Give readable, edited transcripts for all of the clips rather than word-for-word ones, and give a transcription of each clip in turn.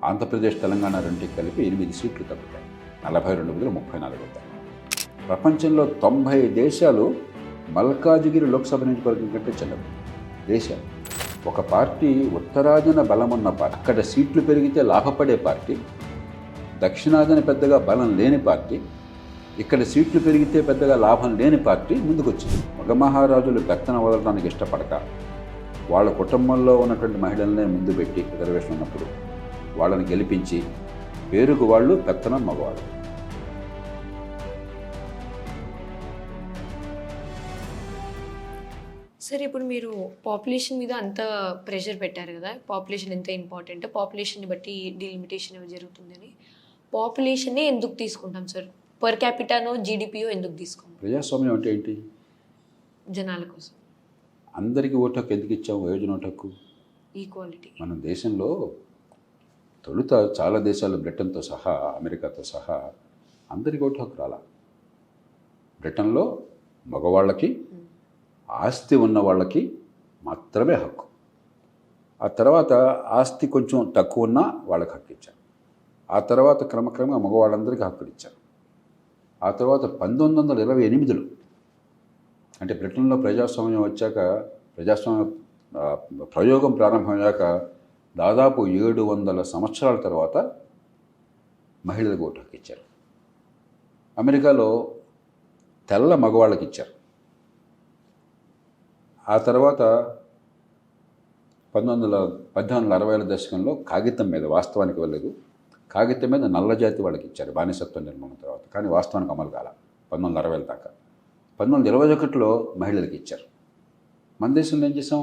ఆంధ్రప్రదేశ్ తెలంగాణ రెండింటికి కలిపి 8 సీట్లు తగ్గుతాయి. 42 బదులు 34 అవుతాయి. ప్రపంచంలో 90 దేశాలు మల్కాజిగిరి లోక్సభ నియోజకవర్గం కంటే చిన్నవి దేశాలు. ఒక పార్టీ ఉత్తరాదిన బలమున్న పార్టీ, అక్కడ సీట్లు పెరిగితే లాభపడే పార్టీ, దక్షిణాదిన పెద్దగా బలం లేని పార్టీ, ఇక్కడ సీట్లు పెరిగితే పెద్దగా లాభం లేని పార్టీ ముందుకొచ్చింది. మగమహారాజులు పెత్తనం వదలడానికి ఇష్టపడక వాళ్ళ కుటుంబంలో ఉన్నటువంటి మహిళలనే ముందు పెట్టి రిజర్వేషన్ ఉన్నప్పుడు వాళ్ళని గెలిపించి పేరుకు వాళ్ళు పెత్తనం మగవాళ్ళు. సరే, ఇప్పుడు మీరు పాపులేషన్ మీద అంత ప్రెషర్ పెట్టారు కదా, పాపులేషన్ ఎంత ఇంపార్టెంట్, పాపులేషన్ని బట్టి డిలిమిటేషన్ ఏమి జరుగుతుందని. పాపులేషన్నే ఎందుకు తీసుకుంటాం సార్? పర్ క్యాపిటానో జీడిపియో ఎందుకు తీసుకుంటాం? ప్రజాస్వామ్యం అంటే ఏంటి? జనాల కోసం. అందరికీ ఓటు హక్కు ఎందుకు ఇచ్చాము? వయోజన ఓటు హక్కు, ఈక్వాలిటీ. మన దేశంలో తొలుత చాలా దేశాలు, బ్రిటన్తో సహా, అమెరికాతో సహా అందరికీ ఓటు హక్కు రాలా. బ్రిటన్లో మగవాళ్ళకి, ఆస్తి ఉన్న వాళ్ళకి మాత్రమే హక్కు. ఆ తర్వాత ఆస్తి కొంచెం తక్కువ ఉన్నా వాళ్ళకి హక్కు ఇచ్చారు. ఆ తర్వాత క్రమక్రమంగా మగవాళ్ళందరికీ హక్కులు ఇచ్చారు. ఆ తర్వాత 1928లో అంటే బ్రిటన్లో ప్రజాస్వామ్యం వచ్చాక, ప్రజాస్వామ్య ప్రయోగం ప్రారంభమయ్యాక దాదాపు 700 సంవత్సరాల తర్వాత మహిళలకు ఓటు హక్కు ఇచ్చారు. అమెరికాలో తెల్ల మగవాళ్ళకి ఇచ్చారు. ఆ తర్వాత 1860ల దశకంలో కాగితం మీద, వాస్తవానికి వెళ్ళలేదు, కాగితం మీద నల్ల జాతి వాళ్ళకి ఇచ్చారు బానిసత్వ నిర్మాణం తర్వాత. కానీ వాస్తవానికి అమలు కాల 1960ల దాకా. 1921లో మహిళలకు ఇచ్చారు. మన దేశంలో ఏం చేసాం?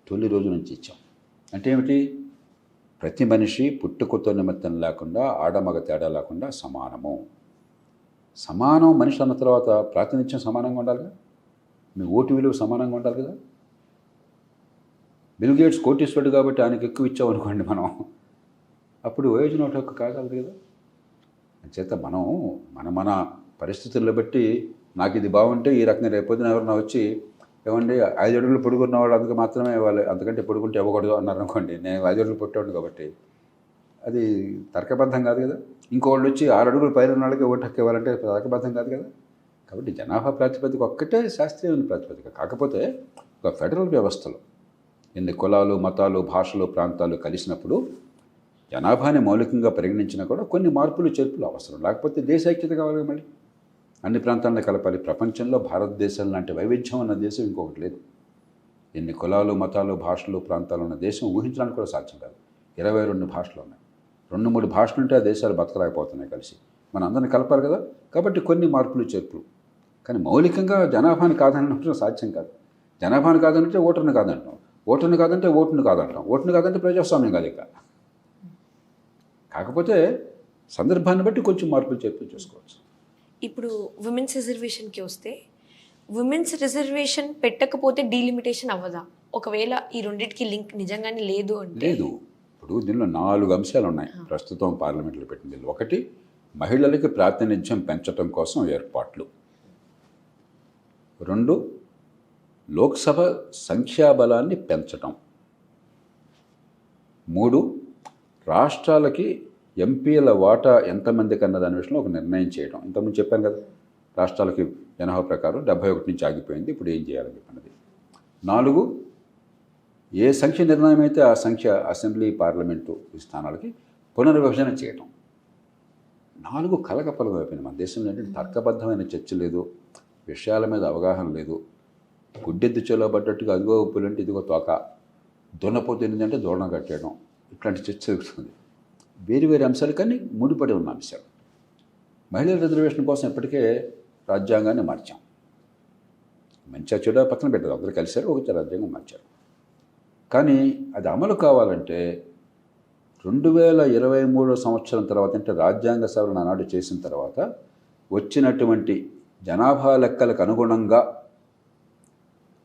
తొలి రోజు నుంచి ఇచ్చాం. అంటే ఏమిటి? ప్రతి మనిషి పుట్టుకతో నిమిత్తం లేకుండా, ఆడమగ తేడా లేకుండా సమానము. సమానం మనిషి అన్న తర్వాత ప్రాతినిధ్యం సమానంగా ఉండాలి కదా, మీ ఓటు విలువ సమానంగా ఉండాలి కదా. బిల్ గేట్స్ కోటీశ్వరుడు కాబట్టి ఆయనకి ఎక్కువ ఇచ్చామనుకోండి మనం, అప్పుడు వయోజన ఓటు హక్కు కాగలదు కదా. అంచేత మన పరిస్థితుల్లో బట్టి నాకు ఇది బాగుంటే ఈ రకంగా రేపొద్దున ఎవరన్నా వచ్చి ఏమండి 5 అడుగులు పొడుగున్న వాళ్ళు అందుకు మాత్రమే ఇవ్వాలి, అంతకంటే పొడుగుంటే ఇవ్వకూడదు అన్నారు అనుకోండి, నేను 5 అడుగులు పుట్టాను కాబట్టి అది తర్కబద్ధం కాదు కదా. ఇంకోళ్ళు వచ్చి 6 అడుగులు పైన ఉన్న వాళ్ళకి ఓటు హక్కు ఇవ్వాలంటే తర్కబద్ధం కాదు కదా. కాబట్టి జనాభా ప్రాతిపదిక ఒక్కటే శాస్త్రీయమైన ప్రాతిపదిక. కాకపోతే ఒక ఫెడరల్ వ్యవస్థలో ఎన్ని కులాలు, మతాలు, భాషలు, ప్రాంతాలు కలిసినప్పుడు జనాభాని మౌలికంగా పరిగణించినా కూడా కొన్ని మార్పులు చేర్పులు అవసరం. లేకపోతే దేశ ఐక్యత కావాలి. మళ్ళీ అన్ని ప్రాంతాలను కలపాలి. ప్రపంచంలో భారతదేశం లాంటి వైవిధ్యం ఉన్న దేశం ఇంకొకటి లేదు. ఎన్ని కులాలు, మతాలు, భాషలు, ప్రాంతాలు ఉన్న దేశం ఊహించడానికి కూడా సాధ్యం కాదు. 22 భాషలు ఉన్నాయి. 2-3 భాషలు ఉంటే ఆ దేశాలు బతకలేకపోతున్నాయి కలిసి. మన అందరిని కలపాలి కదా. కాబట్టి కొన్ని మార్పులు చేర్పులు. కానీ మౌలికంగా జనాభాని కాదనడం సాధ్యం కాదు. జనాభాని కాదంటే ఓటర్ని కాదంటాం, ఓటర్ని కాదంటే ఓటుని కాదంటాం, ఓటుని కాదంటే ప్రజాస్వామ్యం కాదు ఇక. కాకపోతే సందర్భాన్ని బట్టి కొంచెం మార్పులు చేర్పులు చేసుకోవచ్చు. ఇప్పుడు ఉమెన్స్ రిజర్వేషన్కి వస్తే, ఉమెన్స్ రిజర్వేషన్ పెట్టకపోతే డీలిమిటేషన్ అవ్వదా? ఒకవేళ ఈ రెండింటికి లింక్ నిజంగానే లేదు అంటే? లేదు. ఇప్పుడు దీనిలో 4 అంశాలు ఉన్నాయి ప్రస్తుతం పార్లమెంట్లో పెట్టిన బిల్లు. 1, మహిళలకి ప్రాతినిధ్యం పెంచడం కోసం ఏర్పాట్లు. 2, లోక్సభ సంఖ్యాబలాన్ని పెంచటం. 3, రాష్ట్రాలకి ఎంపీల వాటా ఎంతమందికి అన్న దాని విషయంలో ఒక నిర్ణయం చేయడం. ఇంతకుముందు చెప్పాను కదా, రాష్ట్రాలకి జనాభా ప్రకారం 71 నుంచి ఆగిపోయింది, ఇప్పుడు ఏం చేయాలని చెప్పినది. 4, ఏ సంఖ్య నిర్ణయం అయితే ఆ సంఖ్య అసెంబ్లీ, పార్లమెంటు స్థానాలకి పునర్విభజన చేయటం. 4 కలగపలగం అయిపోయింది. మన దేశంలో ఏంటంటే తర్కబద్ధమైన చర్చ లేదు, విషయాల మీద అవగాహన లేదు. గుడ్డెద్దు చేలో పడ్డట్టుగా అదిగో పులంటే ఇదిగో తోక, దున్నపోతు ఏంటంటే దూడన కట్టేయడం, ఇట్లాంటి చర్చ జరుగుతుంది. వేరు అంశాలు కానీ ముడిపడి ఉన్న అంశాలు. మహిళల రిజర్వేషన్ కోసం ఇప్పటికే రాజ్యాంగాన్ని మార్చాం. మంచిగా చెడు పక్కన పెట్టారు, అందరూ కలిశారు, ఒక రాజ్యాంగం మార్చారు. కానీ అది అమలు కావాలంటే 2023 సంవత్సరం తర్వాత, అంటే రాజ్యాంగ సవరణ నాడు చేసిన తర్వాత వచ్చినటువంటి జనాభా లెక్కలకు అనుగుణంగా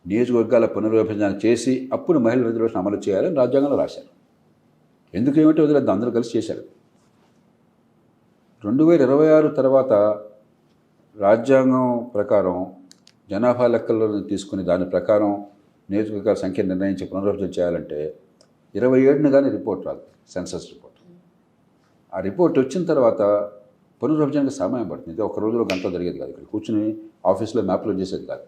నియోజకవర్గాల పునర్విభజన చేసి అప్పుడు మహిళల రిజర్వేషన్ అమలు చేయాలని రాజ్యాంగంలో రాశారు. ఎందుకు ఏమిటో వదిలేదు, అందరూ కలిసి చేశారు. 2026 తర్వాత రాజ్యాంగం ప్రకారం జనాభా లెక్కలను తీసుకుని దాని ప్రకారం నియోజకవర్గాల సంఖ్య నిర్ణయించి పునర్విభజన చేయాలంటే 27న కానీ రిపోర్ట్ రాదు. Census report. ఆ రిపోర్ట్ వచ్చిన తర్వాత పునర్విభజనకు సమయం పడుతుంది. ఇది ఒక రోజులో గంట జరిగేది కాదు. ఇక్కడ కూర్చుని ఆఫీస్లో మ్యాప్లో చేసేది కాదు.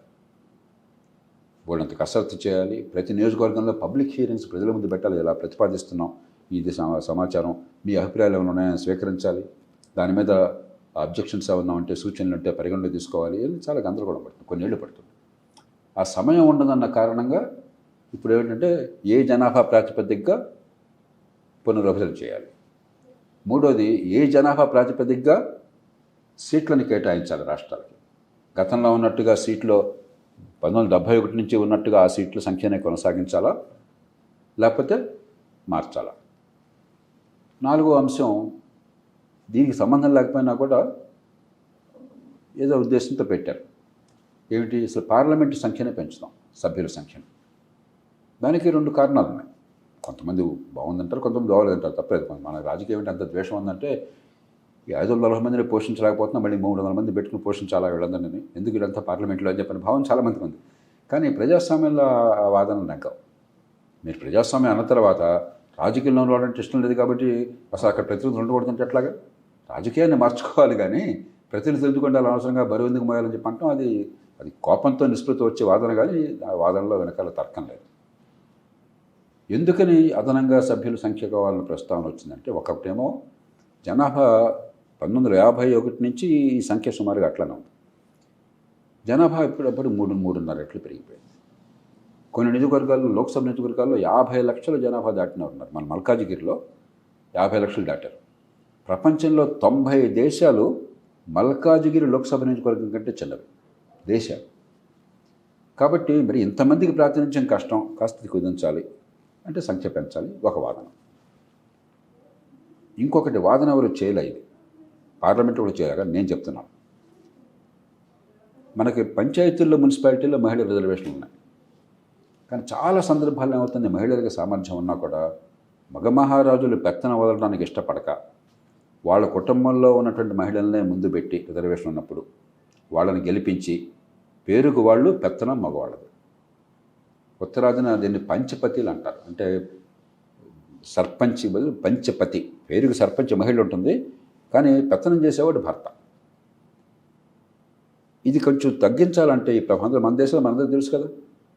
వాళ్ళంత కసరత్తు చేయాలి. ప్రతి నియోజకవర్గంలో పబ్లిక్ హియరింగ్స్ ప్రజల ముందు పెట్టాలి. ఎలా ప్రతిపాదిస్తున్నాం, ఇది సమాచారం, మీ అభిప్రాయాలు ఏమైనా ఉన్నాయని స్వీకరించాలి, దాని మీద అబ్జెక్షన్స్ ఏమన్నా ఉంటే సూచనలు ఉంటే పరిగణలో తీసుకోవాలి. ఇది చాలా గందరగోళం పడుతుంది, కొన్నేళ్ళు పడుతుంది. ఆ సమయం ఉండదన్న కారణంగా ఇప్పుడు ఏమిటంటే ఏ జనాభా ప్రాతిపదికగా పునర్విభజన చేయాలి, మూడోది ఏ జనాభా ప్రాతిపదికగా సీట్లను కేటాయించాలి రాష్ట్రాలకి. గతంలో ఉన్నట్టుగా సీట్లో 1971 నుంచి ఉన్నట్టుగా ఆ సీట్ల సంఖ్యనే కొనసాగించాలా, లేకపోతే మార్చాలా. నాలుగో అంశం దీనికి సంబంధం లేకపోయినా కూడా ఏదో ఉద్దేశంతో పెట్టారు. ఏమిటి, అసలు పార్లమెంటు సంఖ్యనే పెంచుతాం, సభ్యుల సంఖ్యను. దానికి 2 కారణాలు ఉన్నాయి. కొంతమంది బాగుందంటారు, కొంతమంది బాగోలేదంటారు, తప్పలేదు. మన రాజకీయం ఏంటి అంత ద్వేషం ఉందంటే ఈ 540 మందిని పోషించలేకపోతున్నా మళ్ళీ 300 మంది పెట్టుకుని పోషించాలా వీళ్ళందరినీ, ఎందుకు వీళ్ళంతా పార్లమెంట్లో అని చెప్పిన భావం చాలామందికి ఉంది. కానీ ప్రజాస్వామ్యంలో ఆ వాదనలు నెగ్గవు. మీరు ప్రజాస్వామ్యం అన్న తర్వాత రాజకీయంలో ఉండడం ఇష్టం లేదు కాబట్టి అసలు అక్కడ ప్రతినిధులు ఉండకూడదంటే ఎట్లాగా? రాజకీయాన్ని మార్చుకోవాలి కానీ ప్రతినిధులు ఎందుకంటే అలా అనవసరంగా బరువు ఎందుకు మోయాలని చెప్పి అంటాం. అది కోపంతో నిస్పృతి వచ్చే వాదన, కానీ ఆ వాదనలో వెనకాల తర్కం లేదు. ఎందుకని అదనంగా సభ్యుల సంఖ్య కావాలని ప్రస్తావన వచ్చిందంటే, ఒకటేమో జనాభా 1951 నుంచి ఈ సంఖ్య సుమారుగా అట్లనే ఉంది. జనాభా ఇప్పుడప్పుడు 3.5 రెట్లు పెరిగిపోయింది. కొన్ని నియోజకవర్గాల్లో, లోక్సభ నియోజకవర్గాల్లో 50 లక్షల జనాభా దాటిన ఉన్నారు. మన మల్కాజిగిరిలో 50 లక్షలు దాటారు. ప్రపంచంలో 90 దేశాలు మల్కాజిగిరి లోక్సభ నియోజకవర్గం కంటే చిన్నవి దేశాలు. కాబట్టి మరి ఇంతమందికి ప్రాతినిధ్యం కష్టం, కాస్త కుదించాలి అంటే సంఖ్య పెంచాలి ఒక వాదన. ఇంకొకటి వాదన ఎవరు చేయలే, ఇది పార్లమెంట్ కూడా చేయలేక నేను చెప్తున్నాను. మనకి పంచాయతీల్లో, మున్సిపాలిటీల్లో మహిళా రిజర్వేషన్లు ఉన్నాయి. కానీ చాలా సందర్భాల్లో ఏమవుతుంది, మహిళలకు సామర్థ్యం ఉన్నా కూడా మగ మహారాజులు పెత్తనం వదలడానికి ఇష్టపడక వాళ్ళ కుటుంబంలో ఉన్నటువంటి మహిళలనే ముందు పెట్టి రిజర్వేషన్ ఉన్నప్పుడు వాళ్ళని గెలిపించి పేరుకు వాళ్ళు పెత్తనం మగవాళ్ళది. ఉత్తరాదిన దీన్ని పంచపతిలు అంటారు. అంటే సర్పంచ్ బదులు పంచపతి, పేరుకు సర్పంచ్ మహిళ ఉంటుంది కానీ పెత్తనం చేసేవాడు భర్త. ఇది కొంచెం తగ్గించాలంటే ఈ ప్రపంచంలో, మన దేశంలో మనందరూ తెలుసు కదా,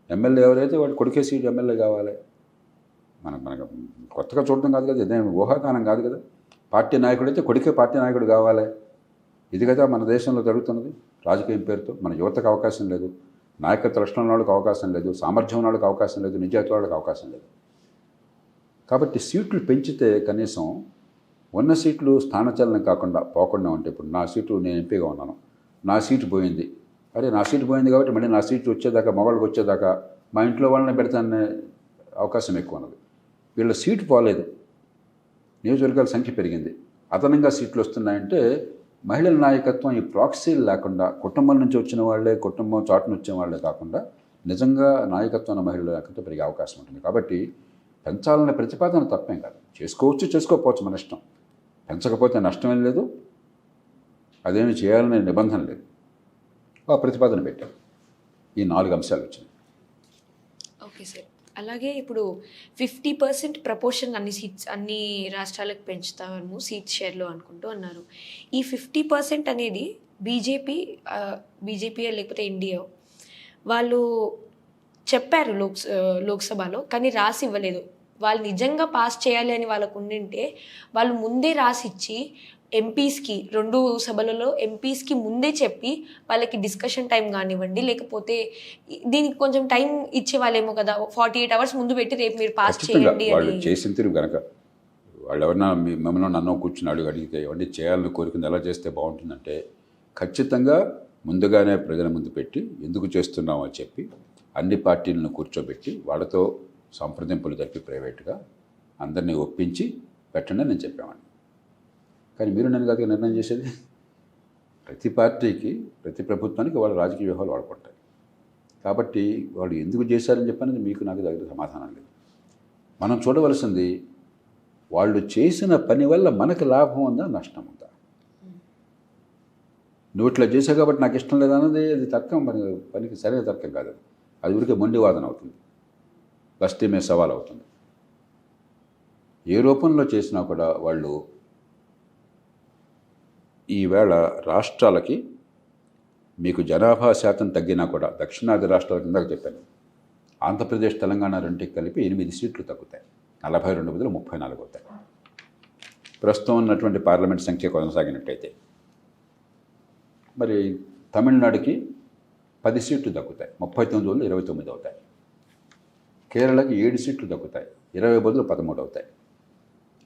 ఎమ్మెల్యే ఎవరైతే వాడు కొడుకే సీటు ఎమ్మెల్యే కావాలి. మనకు కొత్తగా చూడటం కాదు కదా, ఇదేం ఊహాగానం కాదు కదా. పార్టీ నాయకుడు అయితే కొడుకే పార్టీ నాయకుడు కావాలి. ఇది కదా మన దేశంలో జరుగుతున్నది. రాజకీయం పేరుతో మన యువతకు అవకాశం లేదు, నాయకత్వ లక్షణం ఉన్న వాళ్ళకి అవకాశం లేదు, సామర్థ్యం ఉన్న వాళ్ళకి అవకాశం లేదు, నిజాయితీ వాళ్ళకి అవకాశం లేదు. కాబట్టి సీట్లు పెంచితే కనీసం ఉన్న సీట్లు స్థానచలనం కాకుండా పోకుండా ఉంటే, ఇప్పుడు నా సీటు, నేను ఎంపీగా ఉన్నాను, నా సీటు పోయింది, అరే నా సీటు పోయింది కాబట్టి మళ్ళీ నా సీటు వచ్చేదాకా, మగవాళ్ళకి వచ్చేదాకా మా ఇంట్లో వాళ్ళని పెడతానే అవకాశం ఎక్కువ ఉన్నది. వీళ్ళ సీటు పోలేదు, నియోజకవర్గాల సంఖ్య పెరిగింది, అదనంగా సీట్లు వస్తున్నాయంటే మహిళల నాయకత్వం ఈ ప్రాక్సీలు లేకుండా, కుటుంబం నుంచి వచ్చిన వాళ్ళే, కుటుంబం చాటును వచ్చిన వాళ్ళే కాకుండా నిజంగా నాయకత్వం మహిళల నాయకత్వం పెరిగే అవకాశం ఉంటుంది. కాబట్టి పెంచాలనే ప్రతిపాదన తప్పేం కాదు, చేసుకోవచ్చు, చేసుకోకపోవచ్చు, మన ఇష్టం. పెంచకపోతే నష్టమేం లేదు, అదేమి చేయాలనే నిబంధన లేదు. ఆ ప్రతిపాదన పెట్టాం. ఈ 4 అంశాలు వచ్చినాయి. Okay sir. అలాగే ఇప్పుడు 50% ప్రపోర్షన్ అన్ని రాష్ట్రాలకు పెంచుతాము సీట్ షేర్లో అనుకుంటూ అన్నారు. ఈ 50% అనేది బీజేపీ లేకపోతే ఎన్డీఏ వాళ్ళు చెప్పారు లోక్సభలో, కానీ రాసి ఇవ్వలేదు. వాళ్ళు నిజంగా పాస్ చేయాలి అని వాళ్ళకు ఉండింటే వాళ్ళు ముందే రాసిచ్చి ఎంపీస్కి, 2 సభలలో ఎంపీస్కి ముందే చెప్పి వాళ్ళకి డిస్కషన్ టైం కానివ్వండి, లేకపోతే దీనికి కొంచెం టైం ఇచ్చే వాళ్ళేమో కదా, 48 అవర్స్ ముందు పెట్టి రేపు మీరు పాస్ చేయండి వాళ్ళు చేసిన తిరుగు కనుక. వాళ్ళు ఎవరన్నా మిమ్మల్ని నన్ను కూర్చున్నాడు అడిగితే ఇవన్నీ చేయాలని కోరుకుంది, ఎలా చేస్తే బాగుంటుందంటే ఖచ్చితంగా ముందుగానే ప్రజల ముందు పెట్టి ఎందుకు చేస్తున్నామో అని చెప్పి అన్ని పార్టీలను కూర్చోబెట్టి వాళ్ళతో సంప్రదింపులు జరిపి ప్రైవేట్గా అందరినీ ఒప్పించి పెట్టండి నేను చెప్పామని. కానీ మీరు నన్ను కాదు నిర్ణయం చేసేది. ప్రతి పార్టీకి, ప్రతి ప్రభుత్వానికి వాళ్ళ రాజకీయ వ్యూహాలు వాడుకుంటాయి. కాబట్టి వాళ్ళు ఎందుకు చేశారని చెప్పనేది మీకు నాకు దగ్గర సమాధానం లేదు. మనం చూడవలసింది వాళ్ళు చేసిన పని వల్ల మనకు లాభం ఉందా, నష్టం ఉందా. నువ్వు ఇట్లా చేసావు కాబట్టి నాకు ఇష్టం లేదన్నది అది తర్కం, పనికి సరైన తర్కం కాదు. అది ఊరికే మొండి వాదన అవుతుంది, బస్తీ మీద సవాల్ అవుతుంది. ఏ రూపంలో చేసినా కూడా వాళ్ళు ఈవేళ రాష్ట్రాలకి మీకు జనాభా శాతం తగ్గినా కూడా దక్షిణాది రాష్ట్రాల కింద చెప్పాను, ఆంధ్రప్రదేశ్ తెలంగాణ రెండింటికి కలిపి 8 సీట్లు తగ్గుతాయి. 42 బదులు 34 అవుతాయి. ప్రస్తుతం ఉన్నటువంటి పార్లమెంట్ సంఖ్య కొనసాగినట్టయితే. మరి తమిళనాడుకి 10 సీట్లు తగ్గుతాయి, 39 బదులు 29 అవుతాయి. కేరళకి 7 సీట్లు తగ్గుతాయి, 20 బదులు 13 అవుతాయి.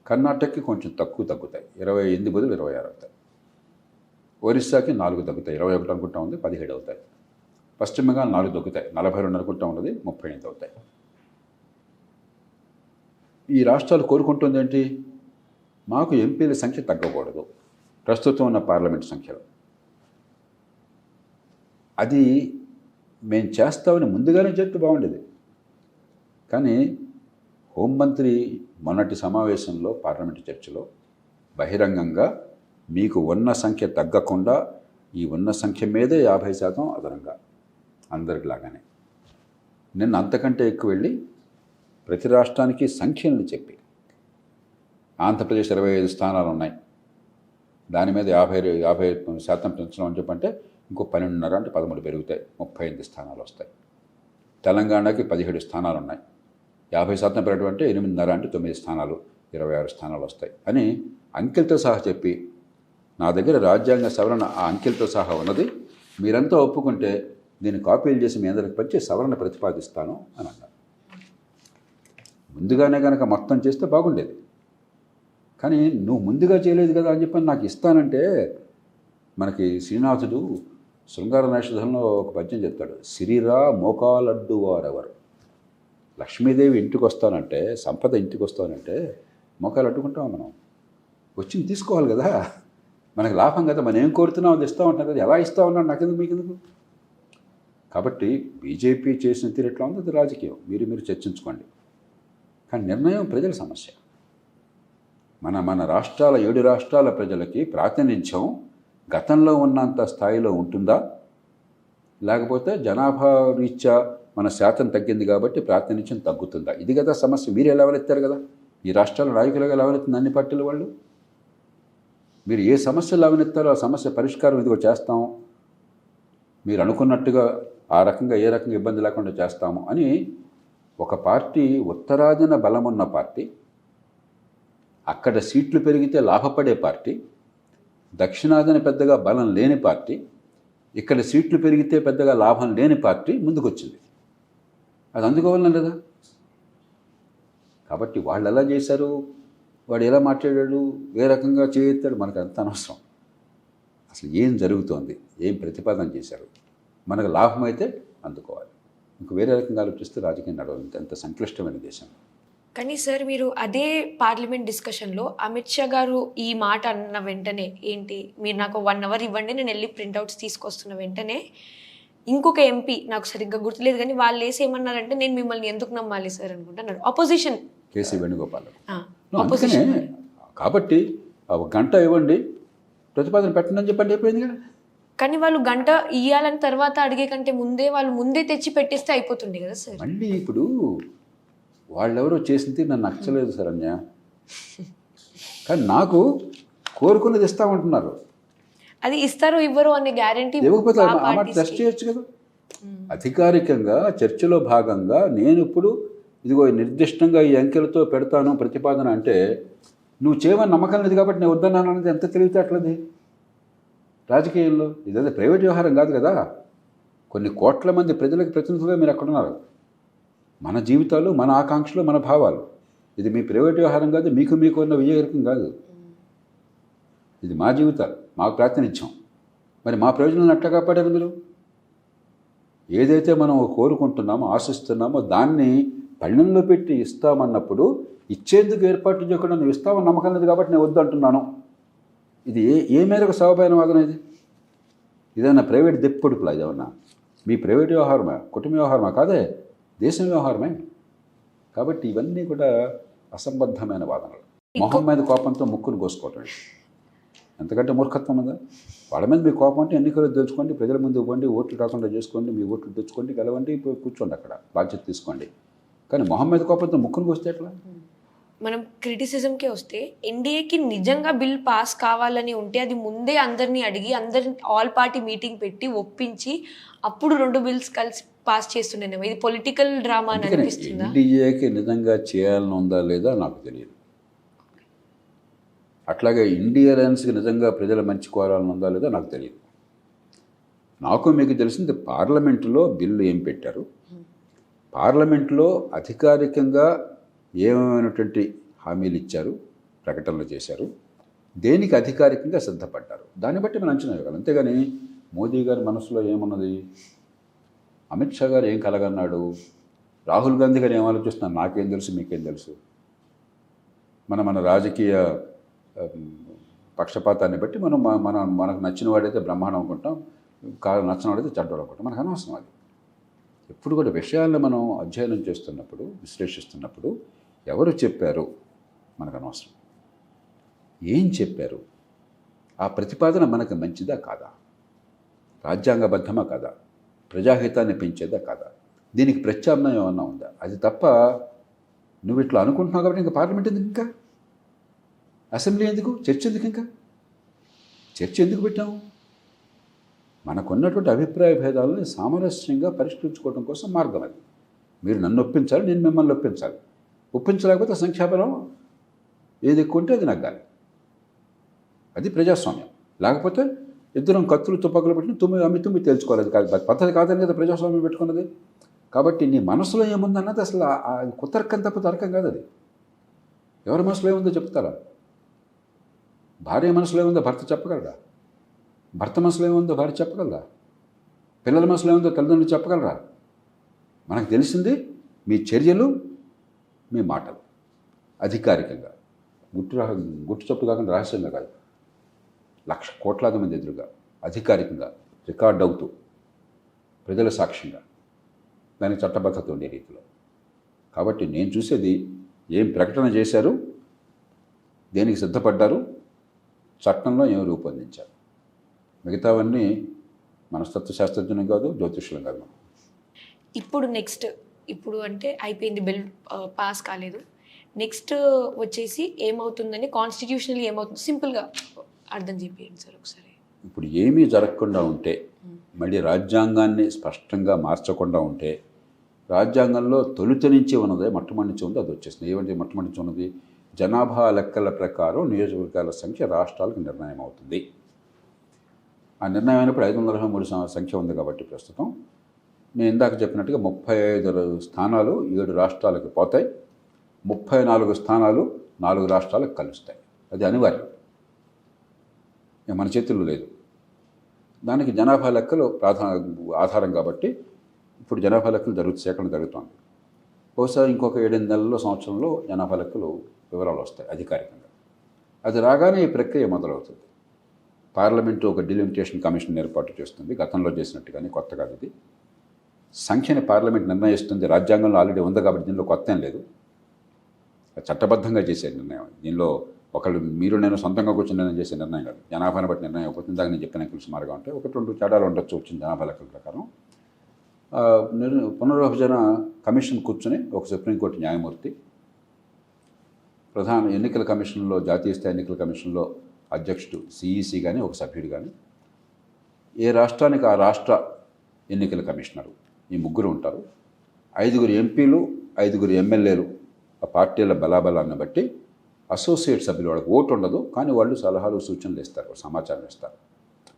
కర్ణాటకకి కొంచెం తక్కువ తగ్గుతాయి, 28 బదులు 26 అవుతాయి. ఒరిస్సాకి 4 తగ్గుతాయి, 21 అనుకుంటా ఉంది, 17 అవుతాయి. పశ్చిమ బెంగాల్ 4 తగ్గుతాయి, 42 అనుకుంటా ఉన్నది, 38 అవుతాయి. ఈ రాష్ట్రాలు కోరుకుంటుంది ఏంటి? మాకు ఎంపీల సంఖ్య తగ్గకూడదు ప్రస్తుతం ఉన్న పార్లమెంట్ సంఖ్యలో. అది మేము చేస్తామని ముందుగానే చెప్తే బాగుండేది. కానీ హోంమంత్రి మొన్నటి సమావేశంలో పార్లమెంటు చర్చలో బహిరంగంగా మీకు ఉన్న సంఖ్య తగ్గకుండా ఈ ఉన్న సంఖ్య మీదే 50% అదనంగా అందరిలాగానే. నిన్న అంతకంటే ఎక్కువ వెళ్ళి ప్రతి రాష్ట్రానికి సంఖ్యలను చెప్పి ఆంధ్రప్రదేశ్ 25 స్థానాలు ఉన్నాయి, దాని మీద 50% పెంచడం అని చెప్పంటే ఇంకో 12.5 అంటే 13 పెరుగుతాయి, 35 స్థానాలు వస్తాయి. తెలంగాణకి 17 స్థానాలు ఉన్నాయి, 50% పెరగడం అంటే 8.5 అంటే 9 స్థానాలు, 26 స్థానాలు వస్తాయి అని అంకెలతో సహా చెప్పి, నా దగ్గర రాజ్యాంగ సవరణ ఆ అంకెలతో సహా ఉన్నది, మీరంతా ఒప్పుకుంటే దీన్ని కాపీలు చేసి మీ అందరికి పంచి సవరణ ప్రతిపాదిస్తాను అని అన్నారు. ముందుగానే కనుక మొత్తం చేస్తే బాగుండేది. కానీ నువ్వు ముందుగా చేయలేదు కదా అని చెప్పని నాకు ఇస్తానంటే, మనకి శ్రీనాథుడు శృంగార నైషధంలో ఒక పద్యం చెప్తాడు, సిరిరా మోకాలడ్డు వారెవరు. లక్ష్మీదేవి ఇంటికి వస్తానంటే, సంపద ఇంటికి వస్తానంటే మోకాలు అడ్డుకుంటాం. మనం వచ్చింది తీసుకోవాలి కదా, మనకు లాభం కదా, మనం ఏం కోరుతున్నాం అది ఇస్తూ ఉంటాం కదా, ఎలా ఇస్తూ ఉన్నాడు నాకెందుకు మీకెందుకు. కాబట్టి బీజేపీ చేసిన తీరు ఎట్లా ఉందో అది రాజకీయం, మీరు చర్చించుకోండి. కానీ నిర్ణయం ప్రజల సమస్య. మన రాష్ట్రాల 7 రాష్ట్రాల ప్రజలకి ప్రాతినిధ్యం గతంలో ఉన్నంత స్థాయిలో ఉంటుందా, లేకపోతే జనాభా రీత్యా మన శాతం తగ్గింది కాబట్టి ప్రాతినిధ్యం తగ్గుతుందా? ఇది కదా సమస్య. మీరు ఎలా ఎవరెత్తారు కదా, ఈ రాష్ట్రాల నాయకులుగా ఎవరెత్తుంది అన్ని పార్టీల వాళ్ళు. మీరు ఏ సమస్యలు ఎవరెత్తారో ఆ సమస్య పరిష్కారం ఇదిగో చేస్తాం, మీరు అనుకున్నట్టుగా ఆ రకంగా ఏ రకంగా ఇబ్బంది లేకుండా చేస్తాము అని ఒక పార్టీ, ఉత్తరాదిన బలం ఉన్న పార్టీ, అక్కడ సీట్లు పెరిగితే లాభపడే పార్టీ, దక్షిణాదిన పెద్దగా బలం లేని పార్టీ, ఇక్కడ సీట్లు పెరిగితే పెద్దగా లాభం లేని పార్టీ ముందుకొచ్చింది. అది అందుకోవాలనే కదా. కాబట్టి వాళ్ళు ఎలా చేశారు, వాడు ఎలా మాట్లాడాడు, ఏ రకంగా చేయెత్తాడు, మనకు అంత అనవసరం. అసలు ఏం జరుగుతోంది, ఏం ప్రతిపాదన చేశారు, మనకు లాభం అయితే అందుకోవాలి. ఇంక వేరే రకంగా ఆలోచిస్తే రాజకీయం నడవదు. ఎంత సంక్లిష్టమైన దేశం. కానీ సార్, మీరు అదే పార్లమెంట్ డిస్కషన్లో అమిత్ షా గారు ఈ మాట అన్న వెంటనే, ఏంటి మీరు నాకు 1 అవర్ ఇవ్వండి నేను వెళ్ళి ప్రింట్అవుట్స్ తీసుకొస్తున్న వెంటనే ఇంకొక ఎంపీ, నాకు సరిగ్గా గుర్తులేదు కానీ వాళ్ళు వేసి ఏమన్నారంటే, నేను మిమ్మల్ని ఎందుకు నమ్మాలి సార్ అనుకుంటున్నాను. Opposition KC Venugopal. అందుకనే కాబట్టి 1 గంట ఇవ్వండి, ప్రతిపాదన పెట్టండి అని చెప్పండి, అయిపోయింది కదా. కానీ వాళ్ళు గంట ఇయ్యాలని తర్వాత అడిగే కంటే వాళ్ళు ముందే తెచ్చి పెట్టేస్తే అయిపోతుంది కదా సార్. మళ్ళీ ఇప్పుడు వాళ్ళెవరో చేసింది నన్ను నచ్చలేదు శరణ్య, కానీ నాకు కోరుకున్నది ఇస్తామంటున్నారు. అది ఇస్తారో ఇవ్వరో అనే గ్యారంటీ ఇవ్వకపోతే ఆ మాట టెస్ట్ చేయొచ్చు కదా. అధికారికంగా చర్చలో భాగంగా నేను ఇప్పుడు ఇదిగో నిర్దిష్టంగా ఈ అంకెలతో పెడతాను ప్రతిపాదన అంటే, నువ్వు చేయమని నమ్మకం లేదు కాబట్టి నేను వద్దన్నాను అనేది ఎంత తెలివితేటలది రాజకీయాల్లో. ఇదైతే ప్రైవేట్ వ్యవహారం కాదు కదా. కొన్ని కోట్ల మంది ప్రజలకు ప్రతినిధులుగా మీరు అక్కడ ఉన్నారు. మన జీవితాలు, మన ఆకాంక్షలు, మన భావాలు. ఇది మీ ప్రైవేట్ వ్యవహారం కాదు, మీకు ఉన్న విజయకరం కాదు. ఇది మా జీవితాలు, మాకు ప్రాతినిధ్యం. మరి మా ప్రయోజనాలను ఎట్లా కాపాడారు మీరు? ఏదైతే మనం కోరుకుంటున్నామో, ఆశిస్తున్నామో దాన్ని పళ్ళెంలో పెట్టి ఇస్తామన్నప్పుడు ఇచ్చేందుకు ఏర్పాట్లు చేయకుండా నువ్వు ఇస్తామని నమ్మకం లేదు కాబట్టి నేను వద్దు అంటున్నాను. ఇది ఏ మేరకు సవమైన వాదన ఇది? ఇదన్నా ప్రైవేట్ దెప్పొడుపులా? ఇదేమన్నా మీ ప్రైవేట్ వ్యవహారమే, కుటుంబ వ్యవహారమా? కాదే, దేశం వ్యవహారమే. కాబట్టి ఇవన్నీ కూడా అసంబద్ధమైన వాదనలు. మొహం మీద కోపంతో ముక్కును కోసుకోవటం, ఎంతకంటే మూర్ఖత్వం ఉందా? వాళ్ళ మీద మీ కోపం అంటే ఎన్నికలు తెలుసుకోండి, ప్రజల ముందు ఇవ్వండి, ఓట్లు కాకుండా చేసుకోండి, మీ ఓట్లు తెచ్చుకోండి, గెలవండి, కూర్చోండి, అక్కడ బాధ్యత తీసుకోండి. కానీ మొహం మీద కోపంతో ముక్కును కోస్తే ఎట్లా? మనం క్రిటిసిజంకే వస్తే ఎన్డీఏకి నిజంగా బిల్ పాస్ కావాలని ఉంటే అది ముందే అందరినీ అడిగి అందరిని ఆల్ పార్టీ మీటింగ్ పెట్టి ఒప్పించి అప్పుడు 2 బిల్స్ కలిసి పాస్ చేస్తుండేనేమో. ఇది పొలిటికల్ డ్రామా అని అందుకనే అనిపిస్తుందా? ఎన్డీఏకి నిజంగా చేయాలని ఉందా లేదా నాకు తెలియదు. అట్లాగే ఇండియా అలయన్స్కి నిజంగా ప్రజల మంచి కోరాలని ఉందా లేదా నాకు తెలియదు. నాకు మీకు తెలిసింది పార్లమెంటులో బిల్లు ఏం పెట్టారు, పార్లమెంట్లో అధికారికంగా ఏమైనటువంటి హామీలు ఇచ్చారు, ప్రకటనలు చేశారు, దేనికి అధికారికంగా సిద్ధపడ్డారు, దాన్ని బట్టి మనం అంచనా వేయగలం. అంతేగాని మోదీ గారి మనసులో ఏమున్నది, అమిత్ షా గారు ఏం కలగన్నాడు, రాహుల్ గాంధీ గారు ఏం ఆలోచిస్తున్నారు, నాకేం తెలుసు మీకేం తెలుసు. మన రాజకీయ పక్షపాతాన్ని బట్టి మనకు నచ్చిన వాడైతే బ్రహ్మాండం అనుకుంటాం, నచ్చిన వాడైతే చెడ్డవాడు అనుకుంటాం. మనకు అనవసరం అది. ఎప్పుడు కూడా విషయాలను మనం అధ్యయనం చేస్తున్నప్పుడు, విశ్లేషిస్తున్నప్పుడు ఎవరు చెప్పారు మనకు అనవసరం, ఏం చెప్పారు, ఆ ప్రతిపాదన మనకు మంచిదా కాదా, రాజ్యాంగబద్ధమా కాదా, ప్రజాహితాన్ని పెంచేదా కాదా, దీనికి ప్రత్యామ్నాయం ఏమన్నా ఉందా, అది తప్ప నువ్వు ఇట్లా అనుకుంటున్నావు కాబట్టి ఇంకా పార్లమెంట్ ఎందుకు, ఇంకా అసెంబ్లీ ఎందుకు, చర్చ ఎందుకు, ఇంకా చర్చ ఎందుకు పెట్టాము? మనకున్నటువంటి అభిప్రాయ భేదాలని సామరస్యంగా పరిష్కరించుకోవడం కోసం మార్గం అది. మీరు నన్ను ఒప్పించాలి, నేను మిమ్మల్ని ఒప్పించాలి. ఒప్పించలేకపోతే సంఖ్యాబలం ఏది ఎక్కువ ఉంటే అది నగ్గాలి. అది ప్రజాస్వామ్యం. లేకపోతే ఇద్దరం కత్తులు తుపాకులు పెట్టి తుమ్మి తేల్చుకోవాలి. కాదు పద్ధతి కాదని కదా ప్రజాస్వామ్యం పెట్టుకున్నది. కాబట్టి నీ మనసులో ఏముందన్నది అసలు కుతర్కం తప్ప తర్కం కాదు అది. ఎవరి మనసులో ఏముందో చెప్తారా? భార్య మనసులో ఏముందో భర్త చెప్పగలరా? భర్త మనసులో ఏముందో భార్య చెప్పగలరా? పిల్లల మనసులో ఏముందో తల్లిదండ్రులు చెప్పగలరా? మనకు తెలిసింది మీ చర్యలు, మీ మాటలు, అధికారికంగా గుట్టు చప్పుడు కాకుండా రహస్యంగా కాదు, 1,00,000 కోట్లాది మంది ఎదురుగా అధికారికంగా రికార్డ్ అవుతూ ప్రజల సాక్ష్యంగా దానికి చట్టబద్ధత ఉండే రీతిలో. కాబట్టి నేను చూసేది ఏం ప్రకటన చేశారు, దేనికి సిద్ధపడ్డారు, చట్టంలో ఏం రూపొందించారు. మిగతావన్నీ మనస్తత్వ శాస్త్రజ్ఞం కాదు, జ్యోతిష్యులం కాదు. మనం ఇప్పుడు అంటే అయిపోయింది, బిల్ పాస్ కాలేదు, నెక్స్ట్ వచ్చేసి ఏమవుతుందని కాన్స్టిట్యూషనల్ ఏమవుతుంది సింపుల్గా అర్థం చెప్పేయండి సార్ ఒకసారి. ఇప్పుడు ఏమీ జరగకుండా ఉంటే, మళ్ళీ రాజ్యాంగాన్ని స్పష్టంగా మార్చకుండా ఉంటే, రాజ్యాంగంలో తొలుత నుంచి ఉన్నదే మొట్టమొదటి నుంచి ఉంది, అది వచ్చేసింది. ఏమంటే మొట్టమొదటి నుంచి ఉన్నది, జనాభా లెక్కల ప్రకారం నియోజకవర్గాల సంఖ్య రాష్ట్రాలకు నిర్ణయం అవుతుంది. ఆ నిర్ణయం అయినప్పుడు 523 సంఖ్య ఉంది కాబట్టి ప్రస్తుతం నేను ఇందాక చెప్పినట్టుగా 35 స్థానాలు 7 రాష్ట్రాలకు పోతాయి, 34 స్థానాలు 4 రాష్ట్రాలకు కలుస్తాయి. అది అనివార్యం, మన చేతుల్లో లేదు. దానికి జనాభా లెక్కలు ఆధారం కాబట్టి ఇప్పుడు జనాభా లెక్కలు సేకరణ జరుగుతోంది. బహుశా ఇంకొక 7 నెలల్లో సంవత్సరంలో జనాభా లెక్కలు వివరాలు వస్తాయి అధికారికంగా. అది రాగానే ఈ ప్రక్రియ మొదలవుతుంది. పార్లమెంటు ఒక డిలిమిటేషన్ కమిషన్ ఏర్పాటు చేస్తుంది, గతంలో చేసినట్టుగానే, కొత్త కాదు ఇది. సంఖ్యని పార్లమెంట్ నిర్ణయిస్తుంది, రాజ్యాంగంలో ఆల్రెడీ ఉంది కాబట్టి దీనిలో కొత్త ఏం లేదు. చట్టబద్ధంగా చేసే నిర్ణయం. దీనిలో ఒకళ్ళు మీరు నేను సొంతంగా కూర్చొని నిర్ణయం చేసే నిర్ణయం కాదు. జనాభాను బట్టి నిర్ణయం అయిపోతుంది. దాకా నేను చెప్పిన అంకెలు సుమారుగా ఉంటాయి, 1-2 తేడాలు ఉండొచ్చు వచ్చిన జనాభా లెక్కల ప్రకారం. పునర్విభజన కమిషన్ కూర్చొని ఒక సుప్రీంకోర్టు న్యాయమూర్తి, ప్రధాన ఎన్నికల కమిషన్లో, జాతీయ స్థాయి ఎన్నికల కమిషన్లో అధ్యక్షుడు సిఈసి కానీ ఒక సభ్యుడు కానీ, ఏ రాష్ట్రానికి ఆ రాష్ట్ర ఎన్నికల కమిషనరు, ఈ ముగ్గురు ఉంటారు. 5 ఎంపీలు, 5 ఎమ్మెల్యేలు ఆ పార్టీల బలాబలాన్ని బట్టి అసోసియేట్ సభ్యులు, వాళ్ళకి ఓటు ఉండదు కానీ వాళ్ళు సలహాలు సూచనలు ఇస్తారు, సమాచారం ఇస్తారు.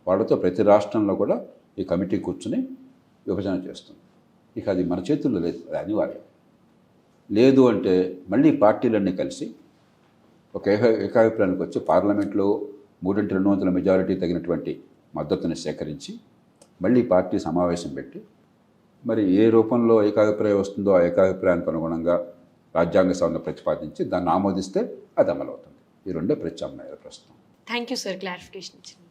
వాళ్ళతో ప్రతి రాష్ట్రంలో కూడా ఈ కమిటీ కూర్చుని విభజన చేస్తుంది. ఇక అది మన చేతుల్లో లేదు, అది అనివార్యం. లేదు అంటే మళ్ళీ పార్టీలన్నీ కలిసి ఒక ఏకాభిప్రాయానికి వచ్చి పార్లమెంట్లో 3/2 మెజారిటీ తగినటువంటి మద్దతుని సేకరించి మళ్ళీ పార్టీ సమావేశం పెట్టి, మరి ఏ రూపంలో ఏకాభిప్రాయం వస్తుందో ఆ ఏకాభిప్రాయానికి అనుగుణంగా రాజ్యాంగ సవరణ ప్రతిపాదించి దాన్ని ఆమోదిస్తే అది అమలవుతుంది. ఈ రెండే ప్రత్యామ్నాయాలు ప్రస్తుతం. థ్యాంక్ యూ సార్ క్లారిఫికేషన్ ఇచ్చింది.